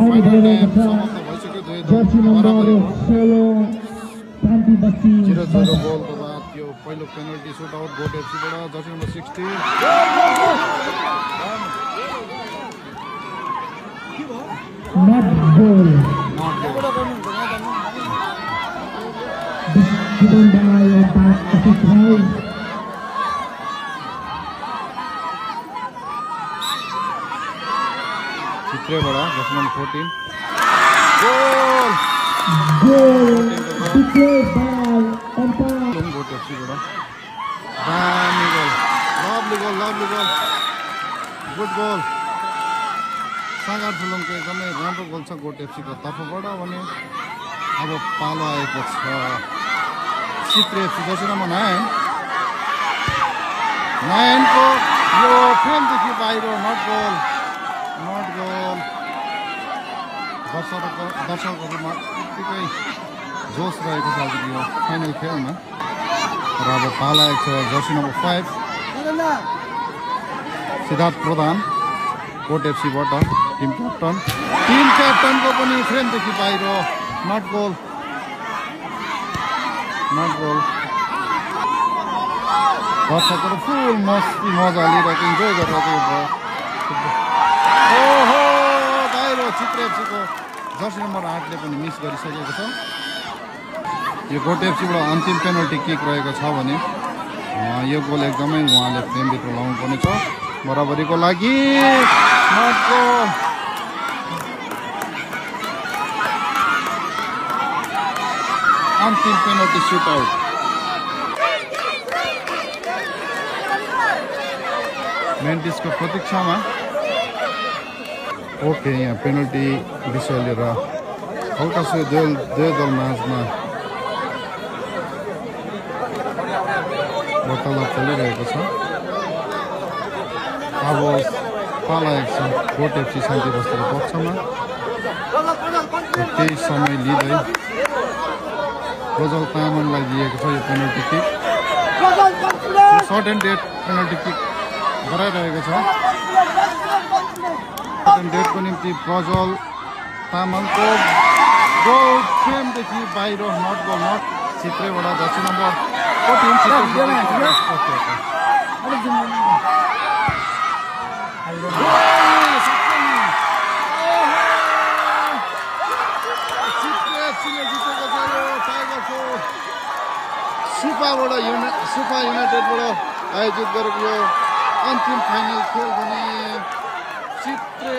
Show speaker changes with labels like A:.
A: Final time समाप्त भइसक्यो दुई दल बराबरी हो 0-0 गोलको बाद यो पहिलो पेनल्टी सुट आउट गोट एफसीबाट jersey number 60
B: not goal. Given by Pacific
A: चित्रेबाट jersey number 14 goal
B: declared by umpire.
A: Goat एफसीबाट दामी goal lovely goal good goal Sagar फुलङको एकदमै राम्रो गोल छ गोट एफसीको तर्फबाट भने अब पालो आएको छ चित्रे एफसी जर्सी नम्बर 9 को यो फ्रेमदेखि बाहिर नट गोल दर्शकहरूमा त्यत्तिकै जोस रहेको छ आज यो फाइनल खेलमा र अब पालो आएको छ जर्सी नम्बर 5 सिद्धार्थ प्रधान कोट एफसीबाट टिम क्याप्टनको पनि फ्रेमदेखि बाहिर नट गोल दर्शकहरू फुल मजा लिइरहेको इन्जोय गरिरहेको ओहो बाहिर चित्रे एफसीको जर्सी नम्बर 8ले पनि मिस गरिसकेको छ यो गोट एफसीबाट अन्तिम पेनल्टी किक रहेको छ भने यो गोल एकदमै उहाँले फ्रेमभित्र लाउनु पर्ने छ बराबरीको लागि नट गोल अन्तिम पेनल्टी सुट आउट मेन्टिसको प्रतीक्षामा ओके यहाँ पेनल्टी विषय लिएर हल्का से दुई दल माझमा वार्तालाप चलिरहेको छ अब पालाएको छ कोट एफसी शान्ति बस्तीको पक्षमा केही समय लिँदै प्रज्वल तामाङलाई दिएको छ यो penalty kick short and that penalty kick गराइरहेको छ सर्ट एन्ड डेटको निम्ति प्रज्वल तामाङको गोल फ्रेमदेखि बाहिर नट गोल नट चित्रेबाट जर्सी नम्बर 14 सुपा युनाइटेडबाट आयोजित गरेको यो अन्तिम फाइनल खेल भने चित्रे